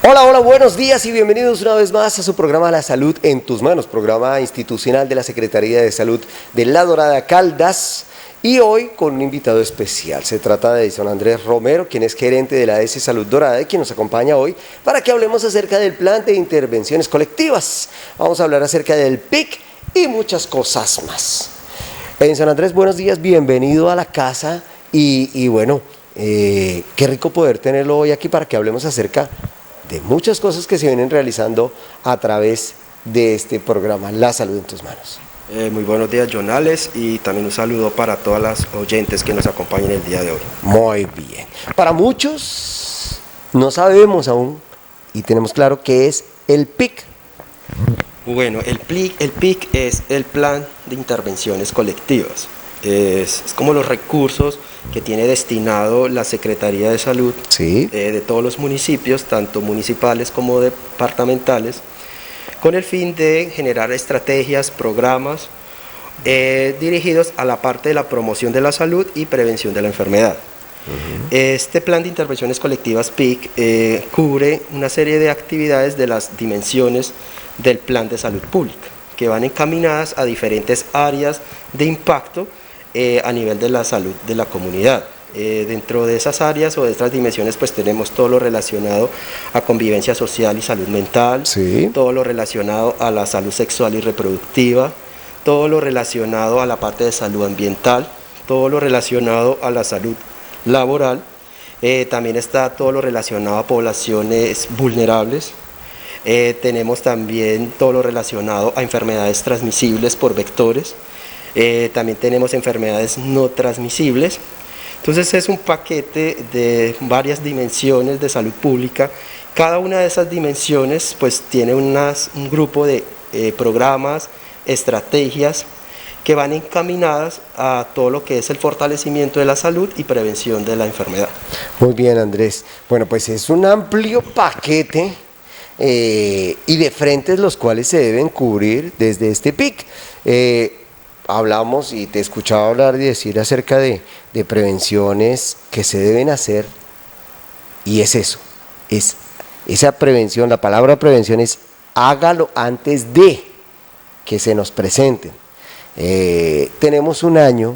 Hola, hola, buenos días y bienvenidos una vez más a su programa La Salud en tus manos, programa institucional de la Secretaría de Salud de La Dorada Caldas. Y hoy con un invitado especial, se trata de Edison Andrés Romero, quien es gerente de la AS Salud Dorada y quien nos acompaña hoy para que hablemos acerca del plan de intervenciones colectivas. Vamos a hablar acerca del PIC y muchas cosas más. Edison Andrés, buenos días, bienvenido a la casa y bueno, qué rico poder tenerlo hoy aquí para que hablemos acerca de muchas cosas que se vienen realizando a través de este programa La Salud en tus manos. Muy buenos días, Jonales, y también un saludo para todas las oyentes que nos acompañan el día de hoy. Muy bien. Para muchos no sabemos aún y tenemos claro qué es el PIC. Bueno, el PIC es el Plan de Intervenciones Colectivas. Es como los recursos que tiene destinado la Secretaría de Salud, Sí. De todos los municipios, tanto municipales como departamentales, con el fin de generar estrategias, programas dirigidos a la parte de la promoción de la salud y prevención de la enfermedad. Este plan de intervenciones colectivas PIC cubre una serie de actividades de las dimensiones del plan de salud pública, que van encaminadas a diferentes áreas de impacto a nivel de la salud de la comunidad. Dentro de esas áreas o de estas dimensiones pues tenemos todo lo relacionado a convivencia social y salud mental, Sí. todo lo relacionado a la salud sexual y reproductiva, todo lo relacionado a la parte de salud ambiental, todo lo relacionado a la salud laboral, también está todo lo relacionado a poblaciones vulnerables, tenemos también todo lo relacionado a enfermedades transmisibles por vectores, también tenemos enfermedades no transmisibles. Entonces es un paquete de varias dimensiones de salud pública. Cada una de esas dimensiones pues tiene un grupo de programas, estrategias que van encaminadas a todo lo que es el fortalecimiento de la salud y prevención de la enfermedad. Muy bien, Andrés. Bueno, pues es un amplio paquete y de frentes los cuales se deben cubrir desde este PIC. Hablamos y te escuchaba hablar y decir acerca de prevenciones que se deben hacer y es eso, es esa prevención, la palabra prevención es hágalo antes de que se nos presenten. Tenemos un año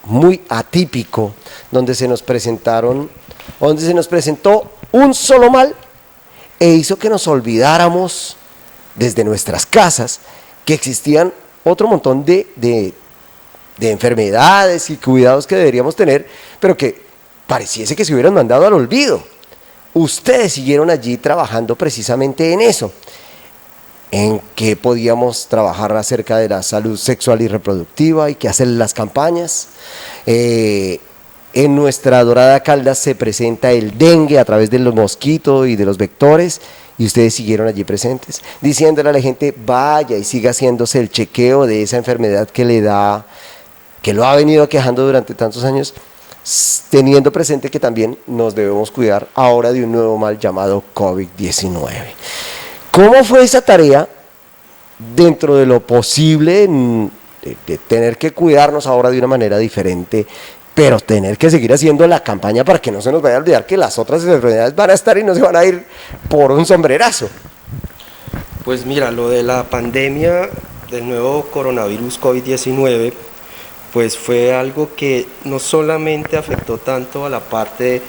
muy atípico donde se nos presentó un solo mal e hizo que nos olvidáramos desde nuestras casas que existían otro montón de enfermedades y cuidados que deberíamos tener, pero que pareciese que se hubieran mandado al olvido. Ustedes siguieron allí trabajando precisamente en eso, en que podíamos trabajar acerca de la salud sexual y reproductiva y que hacer las campañas. En nuestra Dorada Caldas se presenta el dengue a través de los mosquitos y de los vectores, y ustedes siguieron allí presentes, diciéndole a la gente, vaya y siga haciéndose el chequeo de esa enfermedad que le da, que lo ha venido aquejando durante tantos años, teniendo presente que también nos debemos cuidar ahora de un nuevo mal llamado COVID-19. ¿Cómo fue esa tarea dentro de lo posible de tener que cuidarnos ahora de una manera diferente, pero tener que seguir haciendo la campaña para que no se nos vaya a olvidar que las otras enfermedades van a estar y no se van a ir por un sombrerazo? Pues mira, lo de la pandemia del nuevo coronavirus COVID-19 pues fue algo que no solamente afectó tanto a la parte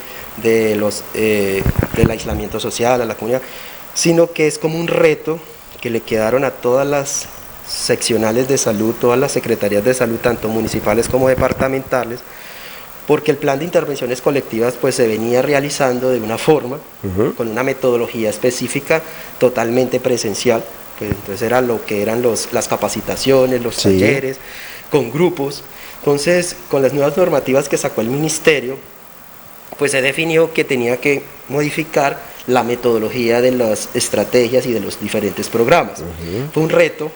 de del aislamiento social, a la comunidad, sino que es como un reto que le quedaron a todas las seccionales de salud, todas las secretarías de salud, tanto municipales como departamentales, porque el plan de intervenciones colectivas pues se venía realizando de una forma, con una metodología específica, totalmente presencial, pues entonces era lo que eran las capacitaciones, los talleres, con grupos. Entonces, con las nuevas normativas que sacó el ministerio, pues se definió que tenía que modificar la metodología de las estrategias y de los diferentes programas. Fue un reto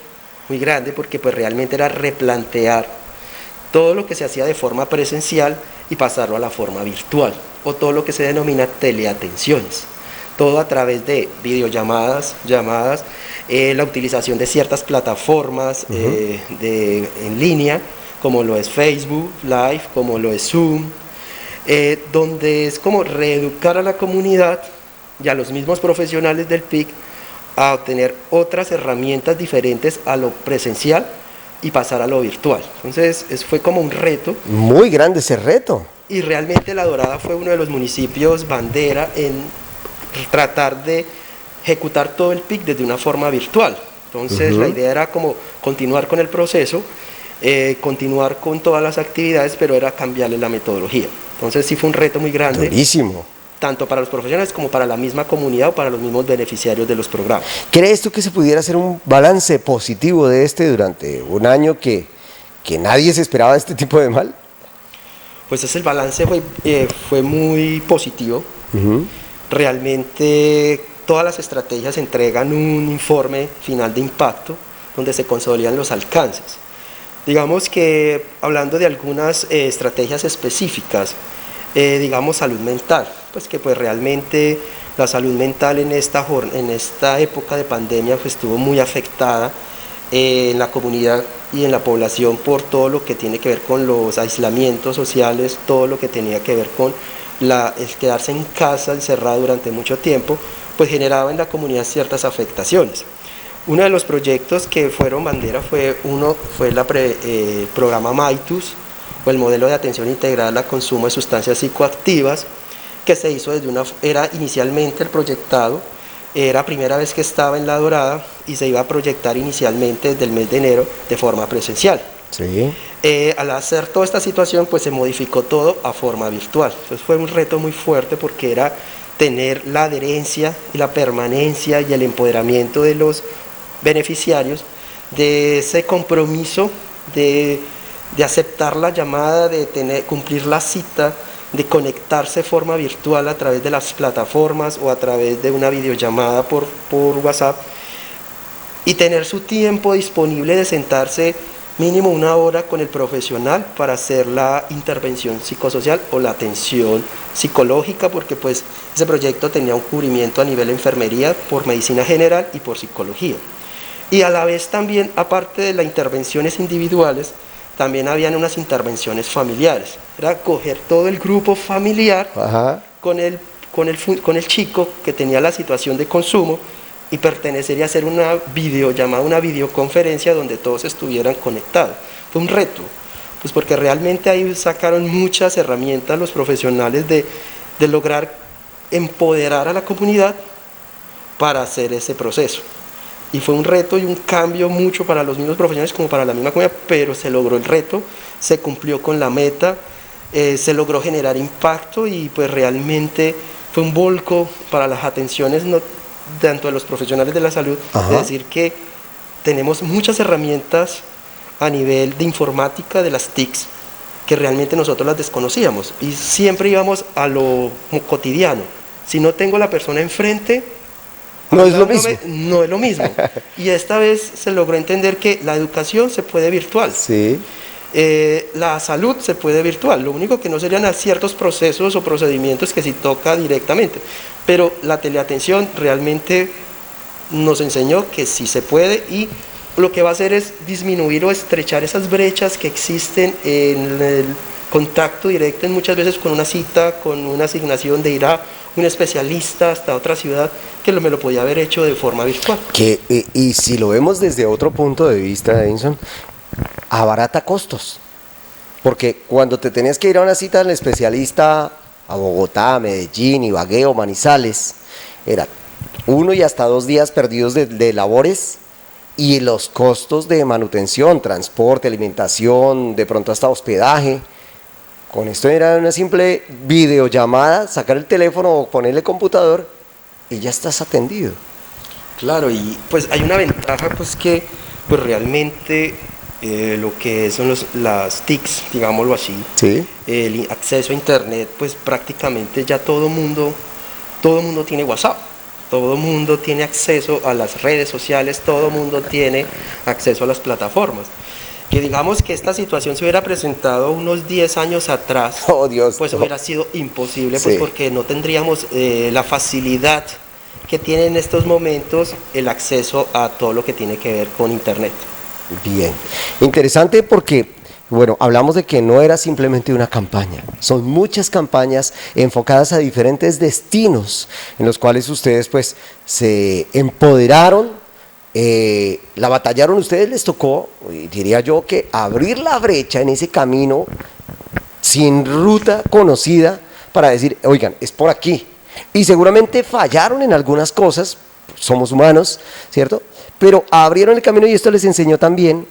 muy grande porque pues realmente era replantear todo lo que se hacía de forma presencial y pasarlo a la forma virtual, o todo lo que se denomina teleatenciones, todo a través de videollamadas, la utilización de ciertas plataformas en línea, como lo es Facebook Live, como lo es Zoom, donde es como reeducar a la comunidad y a los mismos profesionales del PIC a obtener otras herramientas diferentes a lo presencial y pasar a lo virtual. Entonces fue como un reto. Muy grande ese reto. Y realmente La Dorada fue uno de los municipios bandera en tratar de ejecutar todo el PIC desde una forma virtual. Entonces la idea era como continuar con el proceso, continuar con todas las actividades, pero era cambiarle la metodología. Entonces sí fue un reto muy grande. Durísimo. Tanto para los profesionales como para la misma comunidad o para los mismos beneficiarios de los programas. ¿Crees tú que se pudiera hacer un balance positivo de durante un año que nadie se esperaba este tipo de mal? Pues ese balance fue muy positivo. Realmente todas las estrategias entregan un informe final de impacto donde se consolidan los alcances. Digamos que hablando de algunas estrategias específicas, digamos salud mental, pues que pues realmente la salud mental en esta época de pandemia pues estuvo muy afectada en la comunidad y en la población por todo lo que tiene que ver con los aislamientos sociales, todo lo que tenía que ver con el quedarse en casa encerrado durante mucho tiempo, pues generaba en la comunidad ciertas afectaciones. Uno de los proyectos que fueron bandera fue el programa MAITUS, o el modelo de atención integral al consumo de sustancias psicoactivas, que se hizo era inicialmente el proyectado, era primera vez que estaba en La Dorada y se iba a proyectar inicialmente desde el mes de enero de forma presencial. Sí. Al hacer toda esta situación, pues se modificó todo a forma virtual. Entonces fue un reto muy fuerte porque era tener la adherencia y la permanencia y el empoderamiento de los beneficiarios, de ese compromiso de aceptar la llamada, de cumplir la cita, de conectarse de forma virtual a través de las plataformas o a través de una videollamada por WhatsApp y tener su tiempo disponible de sentarse mínimo una hora con el profesional para hacer la intervención psicosocial o la atención psicológica, porque pues ese proyecto tenía un cubrimiento a nivel de enfermería por medicina general y por psicología. Y a la vez también, aparte de las intervenciones individuales, también habían unas intervenciones familiares. Era coger todo el grupo familiar con el chico que tenía la situación de consumo y pertenecer y hacer una videollamada, una videoconferencia donde todos estuvieran conectados. Fue un reto, pues porque realmente ahí sacaron muchas herramientas los profesionales de lograr empoderar a la comunidad para hacer ese proceso. Y fue un reto y un cambio mucho para los mismos profesionales como para la misma comunidad, pero se logró el reto, se cumplió con la meta, se logró generar impacto y pues realmente fue un volco para las atenciones tanto de los profesionales de la salud, es decir que tenemos muchas herramientas a nivel de informática de las TICs que realmente nosotros las desconocíamos y siempre íbamos a lo cotidiano. Si no tengo la persona enfrente, no es lo mismo. No es lo mismo. Y esta vez se logró entender que la educación se puede virtual. Sí. La salud se puede virtual. Lo único que no serían ciertos procesos o procedimientos que sí toca directamente. Pero la teleatención realmente nos enseñó que sí se puede y lo que va a hacer es disminuir o estrechar esas brechas que existen en el contacto directo muchas veces con una cita, con una asignación de ir a un especialista hasta otra ciudad, que me lo podía haber hecho de forma virtual. Y si lo vemos desde otro punto de vista, Edinson, abarata costos. Porque cuando te tenías que ir a una cita al especialista a Bogotá, Medellín, Ibagué o Manizales, era 1 y hasta 2 días perdidos de labores y los costos de manutención, transporte, alimentación, de pronto hasta hospedaje. Con esto era una simple videollamada, sacar el teléfono o ponerle computador y ya estás atendido. Claro, y pues hay una ventaja pues que pues realmente lo que son las TICs, digámoslo así, ¿sí? El acceso a internet, pues prácticamente ya todo mundo tiene WhatsApp, todo mundo tiene acceso a las redes sociales, todo mundo tiene acceso a las plataformas. Que digamos que esta situación se hubiera presentado unos 10 años atrás, oh, Dios, pues no. hubiera sido imposible, sí. Pues porque no tendríamos la facilidad que tiene en estos momentos el acceso a todo lo que tiene que ver con internet. Bien, interesante porque Bueno, hablamos de que no era simplemente una campaña, son muchas campañas enfocadas a diferentes destinos en los cuales ustedes pues se empoderaron, la batallaron, ustedes les tocó, diría yo, que abrir la brecha en ese camino sin ruta conocida para decir, oigan, es por aquí. Y seguramente fallaron en algunas cosas, somos humanos, ¿cierto? Pero abrieron el camino y esto les enseñó también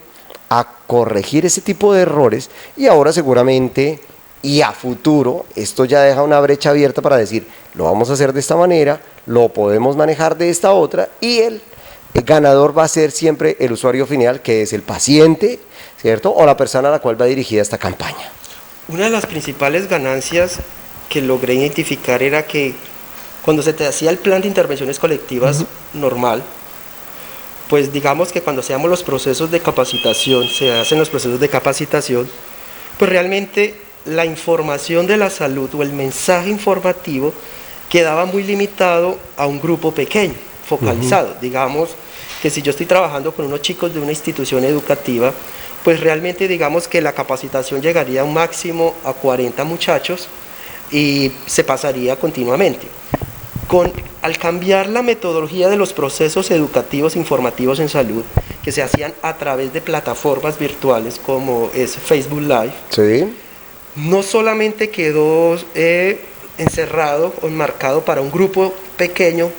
a corregir ese tipo de errores y ahora seguramente y a futuro esto ya deja una brecha abierta para decir, lo vamos a hacer de esta manera, lo podemos manejar de esta otra y el ganador va a ser siempre el usuario final, que es el paciente, ¿cierto? O la persona a la cual va dirigida esta campaña. Una de las principales ganancias que logré identificar era que cuando se te hacía el plan de intervenciones colectivas normal, pues digamos que cuando hacíamos los procesos de capacitación, se hacen los procesos de capacitación, pues realmente la información de la salud o el mensaje informativo quedaba muy limitado a un grupo pequeño, focalizado. Digamos que si yo estoy trabajando con unos chicos de una institución educativa, pues realmente digamos que la capacitación llegaría a un máximo a 40 muchachos y se pasaría continuamente. Al cambiar la metodología de los procesos educativos informativos en salud, que se hacían a través de plataformas virtuales como es Facebook Live, sí, no solamente quedó encerrado o enmarcado para un grupo pequeño,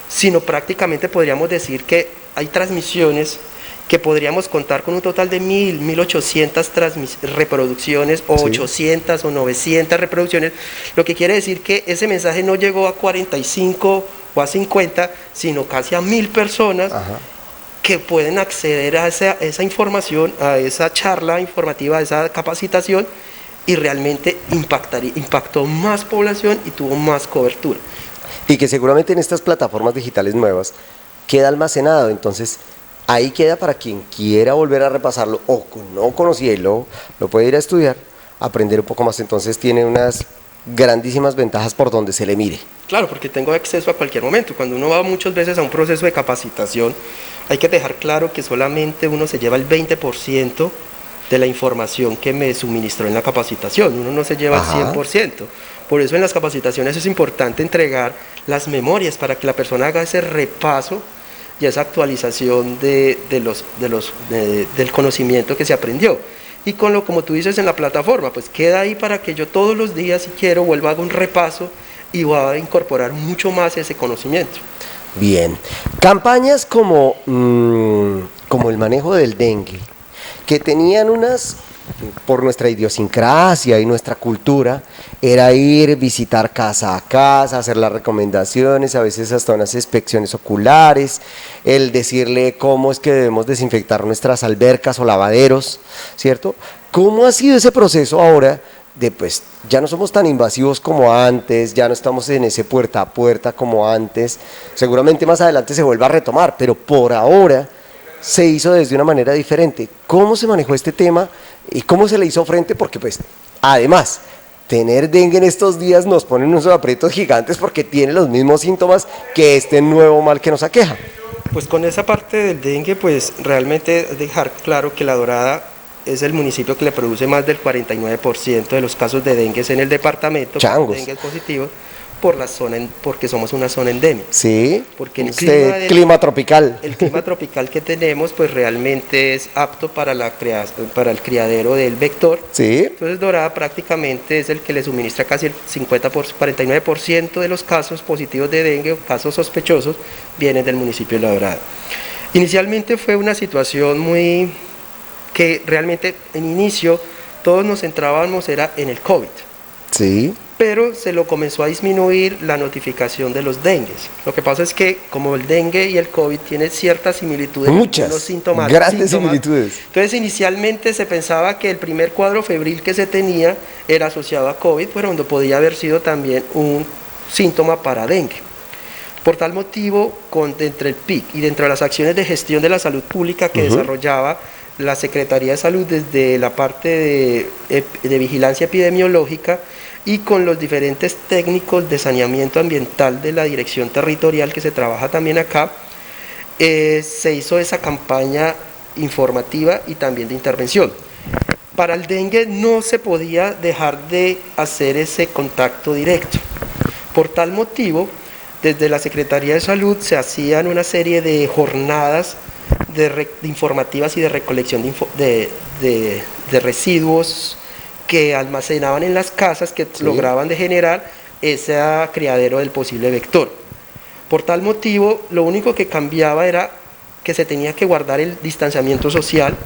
sino prácticamente podríamos decir que hay transmisiones que podríamos contar con un total de 1800 reproducciones o 800 o 900 reproducciones, lo que quiere decir que ese mensaje no llegó a 45 o a 50, sino casi a 1000 personas que pueden acceder a esa información, a esa charla informativa, a esa capacitación y realmente impactó más población y tuvo más cobertura. Y que seguramente en estas plataformas digitales nuevas queda almacenado, entonces ahí queda para quien quiera volver a repasarlo o no conocía y lo puede ir a estudiar, aprender un poco más, entonces tiene unas grandísimas ventajas por donde se le mire. Claro, porque tengo acceso a cualquier momento. Cuando uno va muchas veces a un proceso de capacitación, hay que dejar claro que solamente uno se lleva el 20% de la información que me suministró en la capacitación, uno no se lleva el 100%. Por eso en las capacitaciones es importante entregar las memorias para que la persona haga ese repaso y esa actualización del conocimiento que se aprendió. Y como tú dices en la plataforma, pues queda ahí para que yo todos los días, si quiero, vuelva a hacer un repaso y voy a incorporar mucho más ese conocimiento. Bien, campañas como el manejo del dengue, que tenían por nuestra idiosincrasia y nuestra cultura, era ir, visitar casa a casa, hacer las recomendaciones, a veces hasta unas inspecciones oculares, el decirle cómo es que debemos desinfectar nuestras albercas o lavaderos, ¿cierto? ¿Cómo ha sido ese proceso ahora de pues ya no somos tan invasivos como antes, ya no estamos en ese puerta a puerta como antes? Seguramente más adelante se vuelva a retomar, pero por ahora se hizo desde una manera diferente. ¿Cómo se manejó este tema y cómo se le hizo frente? Porque pues, además, tener dengue en estos días nos pone en unos aprietos gigantes porque tiene los mismos síntomas que este nuevo mal que nos aqueja. Pues con esa parte del dengue, pues realmente dejar claro que La Dorada es el municipio que le produce más del 49% de los casos de dengue en el departamento. Changos. Dengue positivo. Porque somos una zona endémica. Sí, porque el clima tropical. El clima tropical que tenemos pues realmente es apto para el criadero del vector. Sí. Entonces Dorada prácticamente es el que le suministra casi el 49% de los casos positivos de dengue o casos sospechosos vienen del municipio de La Dorada. Inicialmente fue una situación que realmente en inicio todos nos centrábamos era en el COVID. Sí. Pero se lo comenzó a disminuir la notificación de los dengues. Lo que pasa es que como el dengue y el COVID tienen ciertas similitudes, muchas, los síntomas, grandes similitudes. Entonces inicialmente se pensaba que el primer cuadro febril que se tenía era asociado a COVID, pero cuando podía haber sido también un síntoma para dengue. Por tal motivo, entre el PIC y dentro de las acciones de gestión de la salud pública que desarrollaba la Secretaría de Salud desde la parte de vigilancia epidemiológica, y con los diferentes técnicos de saneamiento ambiental de la dirección territorial que se trabaja también acá, se hizo esa campaña informativa y también de intervención. para el dengue no se podía dejar de hacer ese contacto directo. Por tal motivo, desde la Secretaría de Salud se hacían una serie de jornadas de informativas y de recolección de residuos que almacenaban en las casas, que lograban de generar ese criadero del posible vector. Por tal motivo, lo único que cambiaba era que se tenía que guardar el distanciamiento social.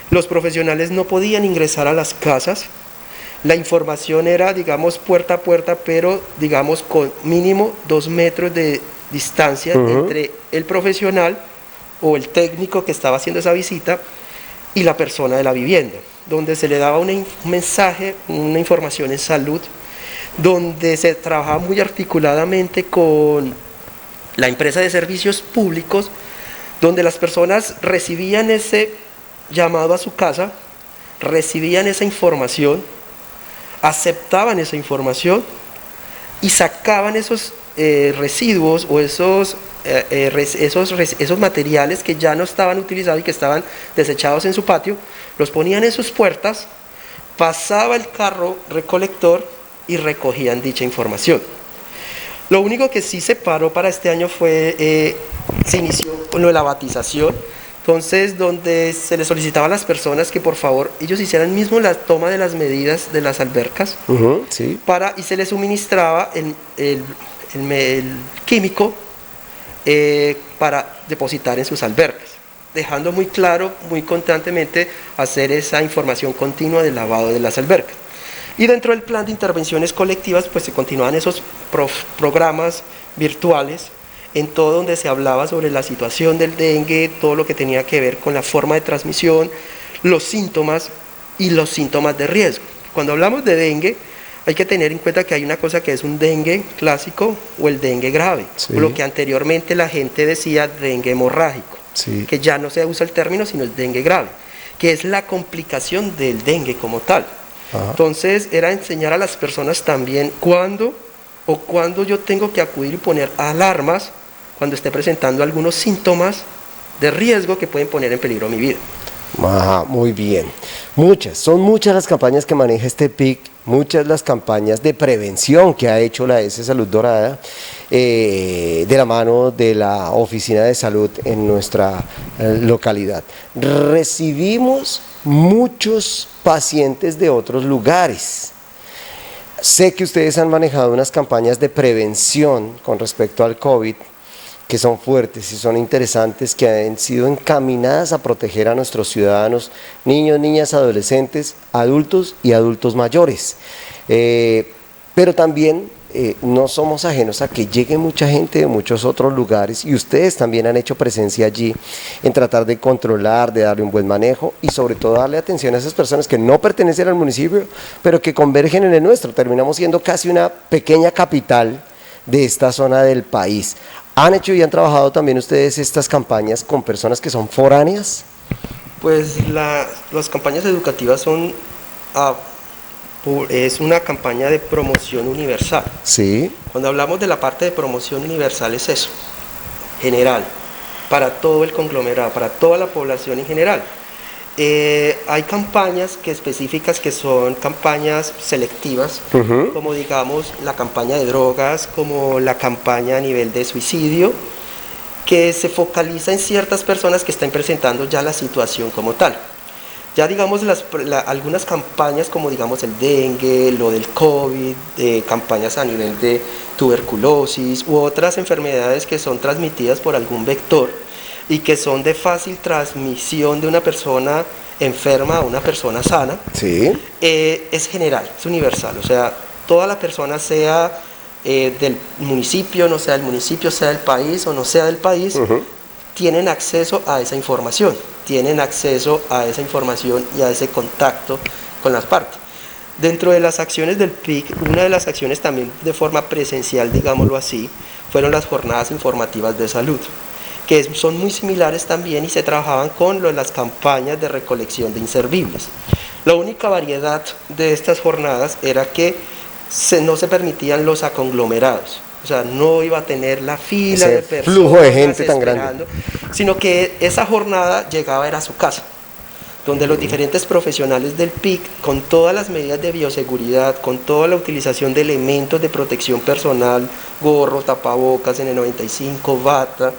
Los profesionales no podían ingresar a las casas. La información era, digamos, puerta a puerta, pero, digamos, con mínimo 2 metros de distancia entre el profesional o el técnico que estaba haciendo esa visita y la persona de la vivienda, donde se le daba un mensaje, una información en salud, donde se trabajaba muy articuladamente con la empresa de servicios públicos, donde las personas recibían ese llamado a su casa, recibían esa información, aceptaban esa información y sacaban esos residuos o esos materiales que ya no estaban utilizados y que estaban desechados en su patio, los ponían en sus puertas, pasaba el carro recolector y recogían dicha información. Lo único que sí se paró para este año fue, se inició con lo de la batización, entonces donde se les solicitaba a las personas que por favor ellos hicieran mismo la toma de las medidas de las albercas, sí. y se les suministraba el químico para depositar en sus albercas, dejando muy claro, muy constantemente, hacer esa información continua del lavado de las albercas. Y dentro del plan de intervenciones colectivas, pues se continuaban esos programas virtuales, en todo donde se hablaba sobre la situación del dengue, todo lo que tenía que ver con la forma de transmisión, los síntomas y los síntomas de riesgo. Cuando hablamos de dengue, hay que tener en cuenta que hay una cosa que es un dengue clásico o el dengue grave, o lo que anteriormente la gente decía dengue hemorrágico, que ya no se usa el término, sino el dengue grave, que es la complicación del dengue como tal. Entonces era enseñar a las personas también cuándo yo tengo que acudir y poner alarmas cuando esté presentando algunos síntomas de riesgo que pueden poner en peligro mi vida. Muy bien. Son muchas las campañas que maneja este PIC, muchas las campañas de prevención que ha hecho la S Salud Dorada, de la mano de la Oficina de Salud en nuestra localidad. Recibimos muchos pacientes de otros lugares. Sé que ustedes han manejado unas campañas de prevención con respecto al COVID, que son fuertes y son interesantes, que han sido encaminadas a proteger a nuestros ciudadanos, niños, niñas, adolescentes, adultos y adultos mayores. Pero también no somos ajenos a que llegue mucha gente de muchos otros lugares, y ustedes también han hecho presencia allí en tratar de controlar, de darle un buen manejo y sobre todo darle atención a esas personas que no pertenecen al municipio, pero que convergen en el nuestro. Terminamos siendo casi una pequeña capital de esta zona del país. ¿Han hecho y han trabajado también ustedes estas campañas con personas que son foráneas? Pues las campañas educativas es una campaña de promoción universal. Sí. Cuando hablamos de la parte de promoción universal es eso, general, para todo el conglomerado, para toda la población en general. Hay campañas específicas que son campañas selectivas, como digamos la campaña de drogas, como la campaña a nivel de suicidio, que se focaliza en ciertas personas que están presentando ya la situación como tal. Ya digamos algunas campañas como digamos el dengue, lo del COVID, campañas a nivel de tuberculosis u otras enfermedades que son transmitidas por algún vector y que son de fácil transmisión de una persona enferma a una persona sana, es general, es universal, o sea, toda la persona sea del municipio, no sea del municipio, sea del país o no sea del país, tienen acceso a esa información, y a ese contacto con las partes. Dentro de las acciones del PIC, una de las acciones también de forma presencial, digámoslo así, fueron las jornadas informativas de salud, que son muy similares también y se trabajaban con las campañas de recolección de inservibles. La única variedad de estas jornadas era que no se permitían los aconglomerados, o sea, no iba a tener la fila de personas, flujo de gente tan grande, sino que esa jornada llegaba a su casa. donde los diferentes profesionales del PIC, con todas las medidas de bioseguridad, con toda la utilización de elementos de protección personal, gorro, tapabocas, N95, bata,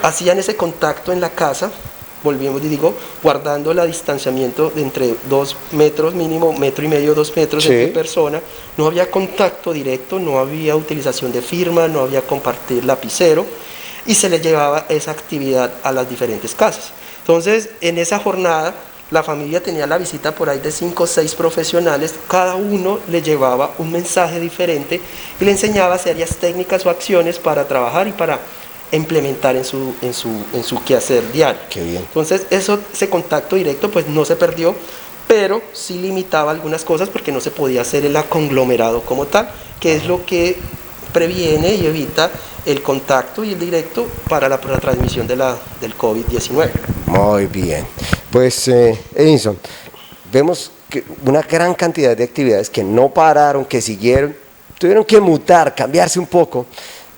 hacían ese contacto en la casa, volvimos y digo, guardando el distanciamiento de entre 2 metros mínimo, 1,5 metros, 2 metros entre persona, no había contacto directo, no había utilización de firma, no había compartir lapicero, y se le llevaba esa actividad a las diferentes casas. Entonces, en esa jornada, la familia tenía la visita por ahí de 5 o 6 profesionales, cada uno le llevaba un mensaje diferente y le enseñaba serias técnicas o acciones para trabajar y para implementar en su quehacer diario. Qué bien. Entonces, ese contacto directo pues no se perdió, pero sí limitaba algunas cosas porque no se podía hacer el conglomerado como tal, que es lo que previene y evita el contacto y el directo para la transmisión del COVID-19. Muy bien. Pues, Edinson, vemos que una gran cantidad de actividades que no pararon, que siguieron, tuvieron que mutar, cambiarse un poco,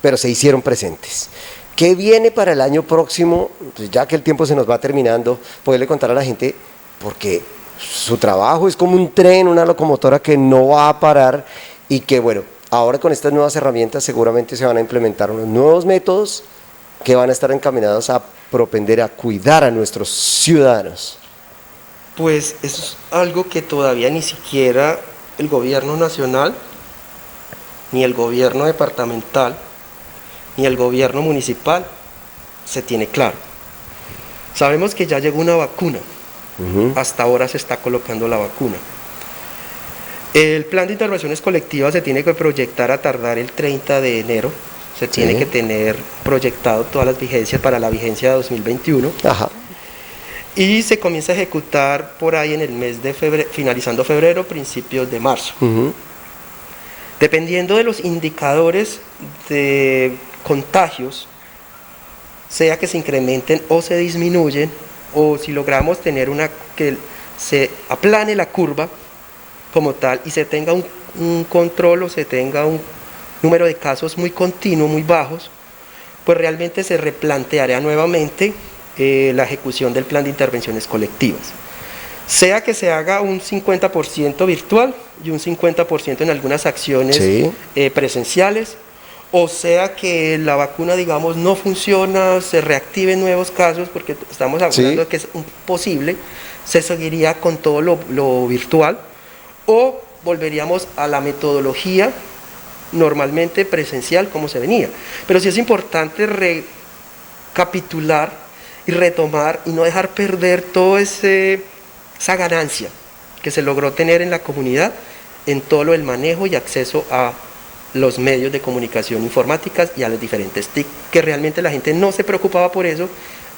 pero se hicieron presentes. ¿Qué viene para el año próximo? Pues ya que el tiempo se nos va terminando, poderle contar a la gente, porque su trabajo es como un tren, una locomotora que no va a parar y que, bueno, ahora con estas nuevas herramientas seguramente se van a implementar unos nuevos métodos que van a estar encaminados a propender a cuidar a nuestros ciudadanos. Pues eso es algo que todavía ni siquiera el gobierno nacional, ni el gobierno departamental, ni el gobierno municipal se tiene claro. Sabemos que ya llegó una vacuna, hasta ahora se está colocando la vacuna. El plan de intervenciones colectivas se tiene que proyectar a tardar el 30 de enero, se tiene que tener proyectado todas las vigencias para la vigencia de 2021. Ajá. Y se comienza a ejecutar por ahí en el mes de febrero, finalizando febrero, principios de marzo. Dependiendo de los indicadores de contagios, sea que se incrementen o se disminuyen, o si logramos tener que se aplane la curva como tal y se tenga un control o se tenga un número de casos muy continuo, muy bajos, pues realmente se replanteará nuevamente la ejecución del plan de intervenciones colectivas. Sea que se haga un 50% virtual y un 50% en algunas acciones presenciales, o sea que la vacuna, digamos, no funciona, se reactiven nuevos casos, porque estamos hablando de que es posible, se seguiría con todo lo virtual, o volveríamos a la metodología normalmente presencial como se venía. Pero sí es importante recapitular y retomar y no dejar perder toda esa ganancia que se logró tener en la comunidad en todo lo del manejo y acceso a los medios de comunicación informáticas y a los diferentes TIC, que realmente la gente no se preocupaba por eso,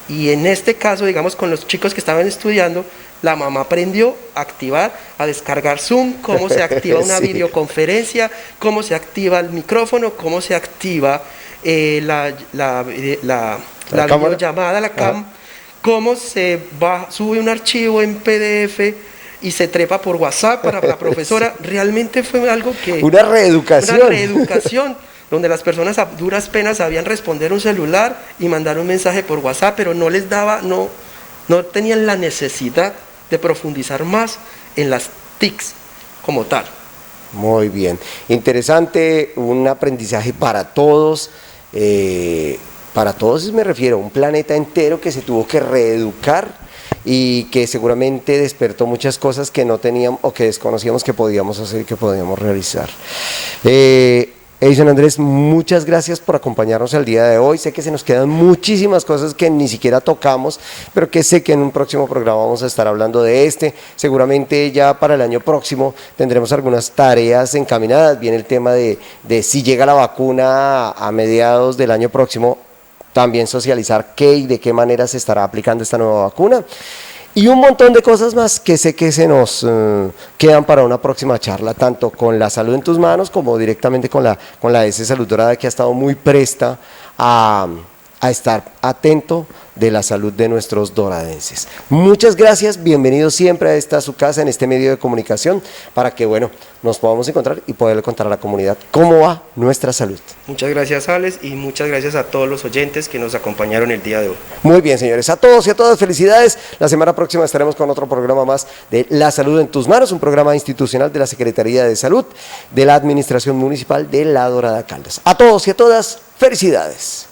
y en este caso, digamos, con los chicos que estaban estudiando, la mamá aprendió a activar, a descargar Zoom, cómo se activa una videoconferencia, cómo se activa el micrófono, cómo se activa la videollamada, la cam, cómo se sube un archivo en PDF y se trepa por WhatsApp para la profesora. Realmente fue algo que... Una reeducación, donde las personas a duras penas sabían responder un celular y mandar un mensaje por WhatsApp, pero no les daba, no tenían la necesidad de profundizar más en las TICs como tal. Muy bien, interesante, un aprendizaje para todos me refiero, un planeta entero que se tuvo que reeducar y que seguramente despertó muchas cosas que no teníamos o que desconocíamos que podíamos hacer y que podíamos realizar. Edinson Andrés, muchas gracias por acompañarnos el día de hoy. Sé que se nos quedan muchísimas cosas que ni siquiera tocamos, pero que sé que en un próximo programa vamos a estar hablando de seguramente ya para el año próximo tendremos algunas tareas encaminadas. Viene el tema de si llega la vacuna a mediados del año próximo, también socializar qué y de qué manera se estará aplicando esta nueva vacuna. Y un montón de cosas más que sé que se nos quedan para una próxima charla, tanto con la salud en tus manos como directamente con la S Salud Dorada, que ha estado muy presta a a estar atento de la salud de nuestros doradenses. Muchas gracias, bienvenidos siempre a esta su casa, en este medio de comunicación, para que, bueno, nos podamos encontrar y poderle contar a la comunidad cómo va nuestra salud. Muchas gracias, Alex, y muchas gracias a todos los oyentes que nos acompañaron el día de hoy. Muy bien, señores, a todos y a todas felicidades. La semana próxima estaremos con otro programa más de La Salud en tus Manos, un programa institucional de la Secretaría de Salud de la Administración Municipal de La Dorada Caldas. A todos y a todas, felicidades.